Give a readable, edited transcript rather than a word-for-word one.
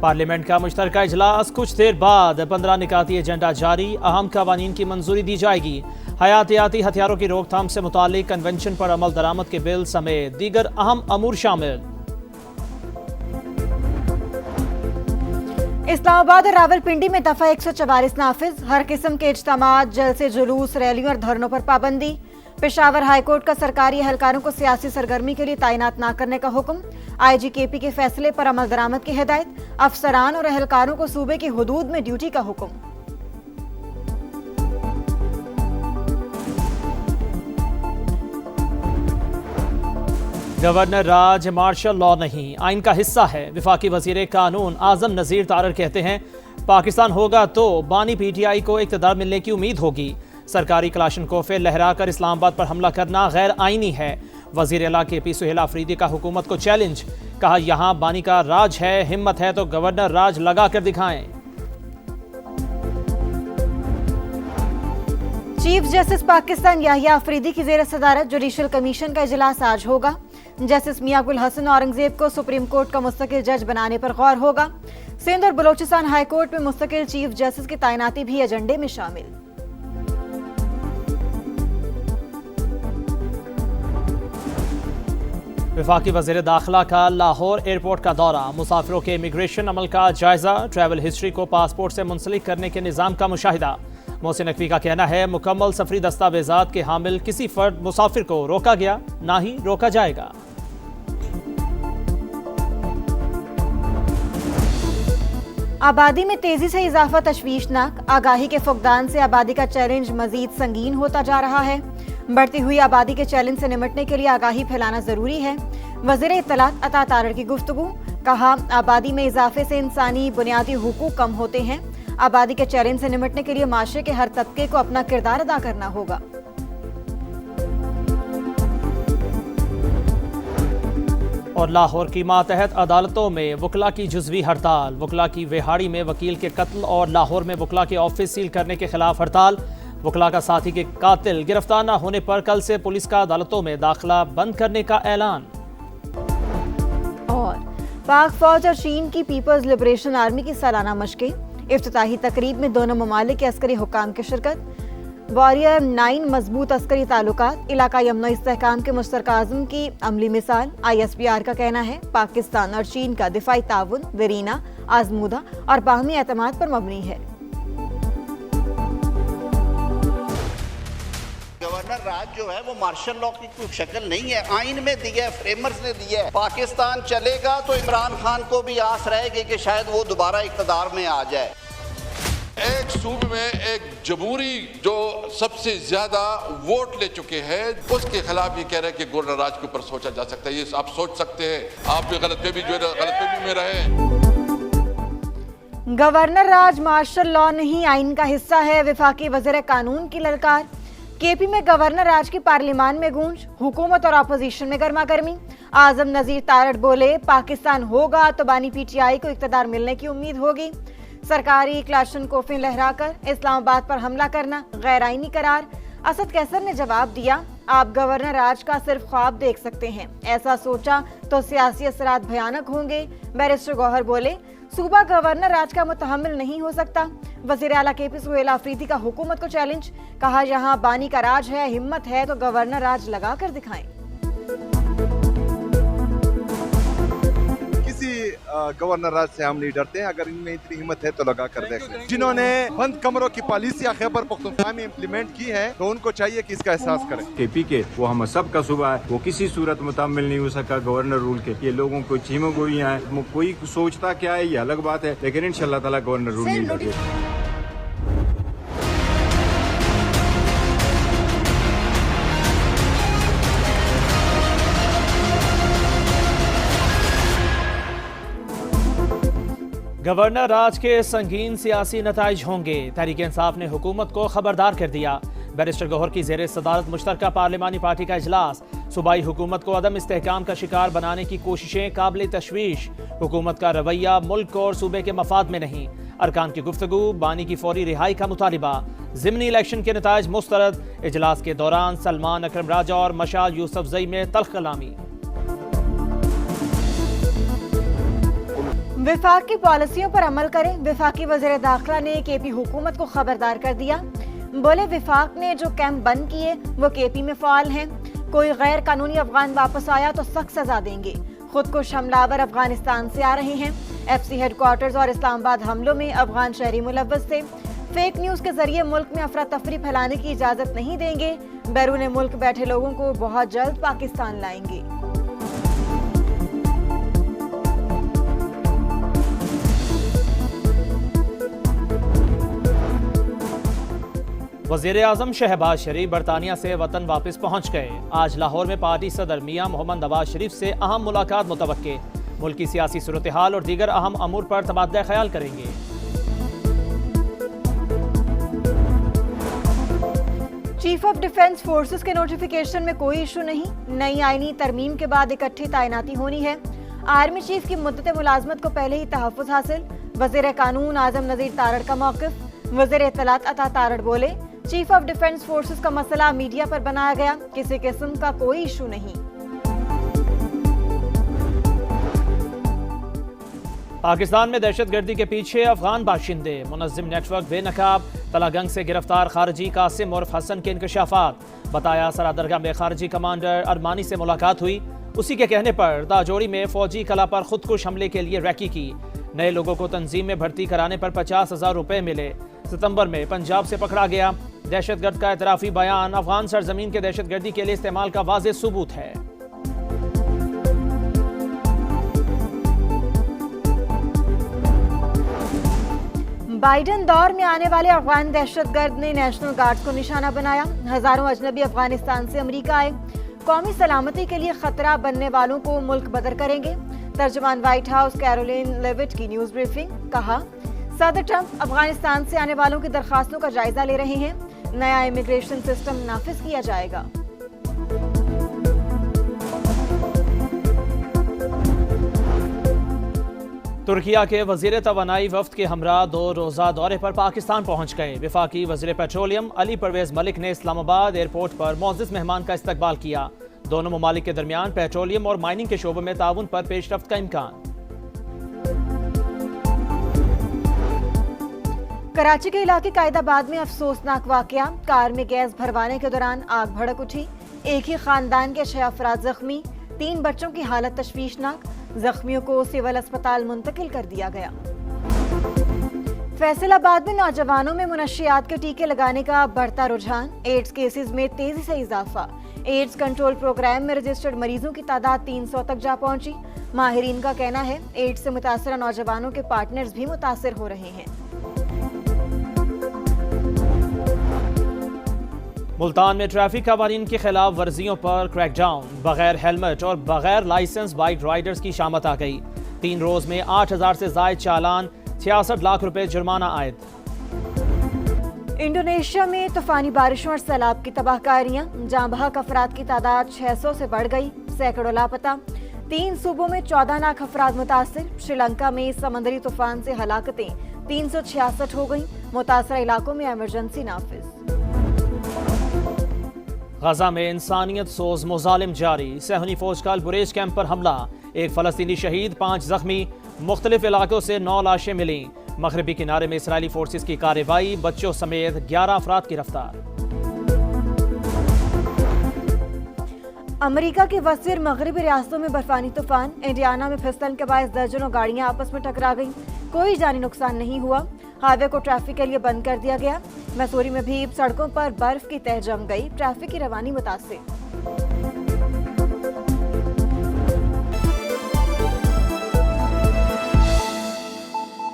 Parliament का मुश्तरका इजलास कुछ देर बाद 15 निकाती एजेंडा जारी। अहम कवानीन की मंजूरी दी जाएगी। हयातियाती हथियारों की रोकथाम से मुतालिक कन्वेंशन पर अमल दरामद के बिल समेत दीगर अहम अमूर शामिल। इस्लामाबाद और रावलपिंडी में दफा 144 नाफिज। हर किस्म के इज्तिमात, जलसे, जुलूस, रैलियों और धरनों पर पाबंदी। पेशावर हाईकोर्ट का सरकारी एहलकारों को सियासी सरगर्मी के लिए तैनात न करने का हुक्म। IG KP के फैसले पर अमल दरामद की हिदायत। अफसरान और एहलकारों को सूबे की हुदूद में ड्यूटी का हुक्म। गवर्नर राज मार्शल लॉ नहीं, आइन का हिस्सा है। विफाकी वजीर कानून आजम नजीर तारर कहते हैं पाकिस्तान होगा तो बानी PTI को इक़्तिदार मिलने की उम्मीद होगी। सरकारी कलाशनकोफे लहराकर इस्लामाबाद पर हमला करना गैर आइनी है। वजीर आला KP सुहेल आफरीदी का हुकूमत को चैलेंज। कहा यहां बानी का राज है, हिम्मत है तो गवर्नर राज लगा कर दिखाएं। चीफ जस्टिस पाकिस्तान याहिया आफरीदी की ज़ेर सदारत जुडिशल कमीशन का इजलास आज होगा। जस्टिस मियां गुल हसन औरंगजेब को सुप्रीम कोर्ट का मुस्तकिल जज बनाने पर गौर होगा। सिंध और बलोचिस्तान हाई कोर्ट में मुस्तकिल चीफ जस्टिस की तैनाती भी एजेंडे में शामिल। वफाकी वज़ीर दाखिला का लाहौर एयरपोर्ट का दौरा। मुसाफिरों के इमिग्रेशन अमल का जायजा। ट्रैवल हिस्ट्री को पासपोर्ट से मुंसलिक करने के निज़ाम का मुशाहिदा। मोहसिन नकवी का कहना है मुकम्मल सफरी दस्तावेजात के हामिल किसी फर्द मुसाफिर को रोका गया ना ही रोका जाएगा। आबादी में तेजी से इजाफा तशवीशनाक। आगाही के फुकदान से आबादी का चैलेंज मजीद संगीन होता जा रहा है। बढ़ती हुई आबादी के चैलेंज से निपटने के लिए आगाही फैलाना जरूरी है। वज़ीर इत्तलात अता तारर की गुफ्तगू। कहा आबादी में इजाफे से इंसानी बुनियादी हुकूक कम होते हैं। आबादी के चैलेंज से निपटने के लिए माशरे के हर तबके को अपना किरदार अदा करना होगा। और लाहौर की मातहत अदालतों में वकला की जुज़वी हड़ताल। वकला की वेहाड़ी में वकील के कत्ल और लाहौर में वकला के ऑफिस सील करने के खिलाफ हड़ताल। वकला का साथी के कातिल गिरफ्तार न होने पर कल से पुलिस का अदालतों में दाखिला बंद करने का ऐलान। और पाक फौज और चीन की पीपल्स लिबरेशन आर्मी की सालाना मशकें। इफ्तिताही तकरीब में दोनों ममालिक के अस्करी हुक्काम की शिरकत। वॉरियर 9 मजबूत अस्करी ताल्लुकात। इलाकाई अमन इस्तेहकाम के मुश्तरका आज़म की अमली मिसाल। ISPR का कहना है पाकिस्तान और चीन का दिफाई ताउन दरीना, आजमूदा और बाहमी एतमाद पर मबनी है। गवर्नर राज जो है वो मार्शल लॉ की कोई शक्ल नहीं है। आइन में दिया है, फ्रेमर्स ने दिया है। पाकिस्तान चलेगा तो इमरान खान को भी आस रहेगी कि शायद वो दोबारा इक़्तिदार में आ जाए। एक सूबे में एक जमहूरी जो सबसे ज्यादा वोट ले चुके हैं उसके खिलाफ ये कह रहे हैं कि गवर्नर राज के ऊपर सोचा जा सकता है। ये आप सोच सकते हैं, आप भी गलतफहमी में रहे। गवर्नर राज मार्शल लॉ नहीं, आइन का हिस्सा है। वफाकी वज़ीर कानून की ललकार। KP में गवर्नर राज की पार्लियामान में गूंज। हुकूमत और अपोजिशन में गर्मा गर्मी। आजम नजीर तारड़ बोले पाकिस्तान होगा तो बानी PTI को इक़्तिदार मिलने की उम्मीद होगी। सरकारी क्लाशनकोफे लहराकर इस्लामाबाद पर हमला करना गैर आइनी करार। असद कैसर ने जवाब दिया आप गवर्नर राज का सिर्फ ख्वाब देख सकते हैं, ऐसा सोचा तो सियासी असरात भयानक होंगे। बैरिस्टर गौहर बोले सूबा गवर्नर राज का मुतहम्मिल नहीं हो सकता। वज़ीर आला KP सुहेल आफरीदी का हुकूमत को चैलेंज। कहा यहाँ बानी का राज है, हिम्मत है तो गवर्नर राज लगा कर दिखाएं। गवर्नर राज से हम नहीं डरते हैं। अगर इनमें इतनी हिम्मत है तो लगा कर देखें। जिन्होंने बंद कमरों की पॉलिसियां खैबर पख्तूनख्वा में इम्प्लीमेंट की है तो उनको चाहिए कि इसका एहसास करें। KP के वो हम सब का सूबा है, वो किसी सूरत मुतामिल नहीं हो सका गवर्नर रूल के। ये लोगों को चीमो गोइयां है, कोई सोचता क्या है ये अलग बात है, लेकिन इंशाल्लाह ताला गवर्नर रूल नहीं लगेगा। गवर्नर राज के संगीन सियासी नताइज होंगे। तहरीक इंसाफ ने हुकूमत को खबरदार कर दिया। बैरिस्टर गौहर की ज़ेर सदारत मुश्तरका पार्लिमानी पार्टी का इजलास। सूबाई हुकूमत को अदम इस्तेहकाम का शिकार बनाने की कोशिशें काबिल तशवीश। हुकूमत का रवैया मुल्क और सूबे के मफाद में नहीं। अरकान की गुफ्तगू, बानी की फौरी रिहाई का मुतालिबा। ज़िमनी इलेक्शन के नताइज मुस्तरद। इजलास के दौरान सलमान अकरम राजा और मशाल यूसुफजई में तल्ख कलामी। विफाक की पॉलिसियों पर अमल करें। विफाकी वज़ीर दाखिला ने केपी हुकूमत को खबरदार कर दिया। बोले विफाक ने जो कैंप बंद किए वो केपी में फाल हैं। कोई गैर कानूनी अफगान वापस आया तो सख्त सजा देंगे। खुद को हमलावर अफगानिस्तान से आ रहे हैं। एफसी हेडक्वार्टर्स और इस्लामाबाद हमलों में अफगान शहरी मुलव्वस थे। फेक न्यूज के जरिए मुल्क में अफरा तफरी फैलाने की इजाजत नहीं देंगे। बैरून मुल्क बैठे लोगों को बहुत जल्द पाकिस्तान लाएंगे। वज़ीर आज़म शहबाज शरीफ बरतानिया से वतन वापस पहुँच गए। आज लाहौर में पार्टी सदर मियां मोहम्मद नवाज शरीफ से अहम मुलाकात मुतवक्के। मुल्की सियासी सूरत हाल और दीगर अहम अमूर पर तबादला ख्याल करेंगे। चीफ ऑफ डिफेंस फोर्सेस के नोटिफिकेशन में कोई इशू नहीं। नई आईनी तरमीम के बाद इकट्ठी तैनाती होनी है। आर्मी चीफ की मुद्दत मुलाजमत को पहले ही तहफ़्फ़ुज़ हासिल। वज़ीर कानून आज़म नज़ीर तारड़ का मौक़िफ़। वज़ीर इत्तलात अता तारड़ बोले चीफ ऑफ डिफेंस फोर्सेस का मसला मीडिया पर बनाया गया, किसी किस्म का कोई इशू नहीं। पाकिस्तान में दहशतगर्दी के पीछे अफगान बाशिंदे। मुनज़्ज़िम नेटवर्क बेनकाब तलागंग से गिरफ्तार खारजी कासिम उर्फ हसन के इंकशाफात। बताया सरादरगाह में खारजी कमांडर अरमानी से मुलाकात हुई। उसी के कहने पर दाजोड़ी में फौजी कला पर खुदकुश हमले के लिए रैकी की। नए लोगों को तंजीम में भर्ती कराने पर 50,000 रुपए मिले। सितंबर में पंजाब से पकड़ा गया। दहशतगर्द का एतराफी बयान अफगान सरजमीन के दहशतगर्दी के लिए इस्तेमाल का वाज़ेह सबूत है। बाइडन दौर में आने वाले अफगान दहशतगर्द ने नेशनल गार्ड को निशाना बनाया। हजारों अजनबी अफगानिस्तान से अमेरिका आए। कौमी सलामती के लिए खतरा बनने वालों को मुल्क बदर करेंगे। तर्जुमान व्हाइट हाउस कैरोलिन लेविट की न्यूज ब्रीफिंग। कहा सदर ट्रंप अफगानिस्तान से आने वालों की दरखास्तों का जायजा ले रहे हैं। नया इमिग्रेशन सिस्टम नाफिज किया जाएगा। तुर्किया के वजीर तवानाई वफ्द के हमरा 2 रोज़ा दौरे पर पाकिस्तान पहुंच गए। वफाकी वजीर पेट्रोलियम अली परवेज मलिक ने इस्लामाबाद एयरपोर्ट पर मोअज़्ज़िज़ मेहमान का इस्तकबाल किया। दोनों ममालिक के दरमियान पेट्रोलियम और माइनिंग के शोबे में ताउन पर पेशरफ्त का इम्कान। कराची के इलाके कायदाबाद में अफसोसनाक वाकया। कार में गैस भरवाने के दौरान आग भड़क उठी। एक ही खानदान के 6 अफराद जख्मी। 3 बच्चों की हालत तशवीशनाक। जख्मियों को सिविल अस्पताल मुंतकिल कर दिया गया। फैसलाबाद में नौजवानों में मुनशियात के टीके लगाने का बढ़ता रुझान। एड्स केसेस में तेजी से इजाफा। एड्स कंट्रोल प्रोग्राम में रजिस्टर्ड मरीजों की तादाद 300 तक जा पहुंची। माहिरीन का कहना है एड्स से मुतासरा नौजवानों के पार्टनर्स भी मुतासर हो रहे हैं। मुल्तान में ट्रैफिक कवानीन की खिलाफ वर्जियों पर क्रैकडाउन। बगैर हेलमेट और बगैर लाइसेंस बाइक राइडर्स की शामत आ गई। 3 रोज में 8,000 से जायद चालान, 66 लाख रुपए जुर्माना आयद। इंडोनेशिया में तूफानी बारिशों और सैलाब की तबाहकारियां। जाँ बहक अफराद की तादाद 600 से बढ़ गई। सैकड़ों लापता। 3 सूबों में 14 लाख अफराद मुतासिर। श्रीलंका में समंदरी तूफान से हलाकतें 366 हो गई। मुतासरा इलाकों में इमरजेंसी नाफिज। गजा में इंसानियत सोज मुजालिम जारी। सहनी फौज का बुरेज कैंप पर हमला। 1 फलस्तीनी शहीद, 5 जख्मी। मुख्तलिफ इलाकों से 9 लाशें मिली। मगरबी किनारे में इसराइली फोर्सेस की कार्रवाई। बच्चों समेत 11 अफराद गिरफ्तार। अमेरिका की वसीर मगरबी रियासतों में बर्फानी तूफान। इंडियाना में फिसलन के बायस दर्जनों गाड़ियां आपस में टकरा गईं। कोई जानी नुकसान नहीं हुआ। हाईवे को ट्रैफिक के लिए बंद कर दिया गया। मैसूरी में भी सड़कों पर बर्फ की तह जम गई। ट्रैफिक की रवानी मुतासिर।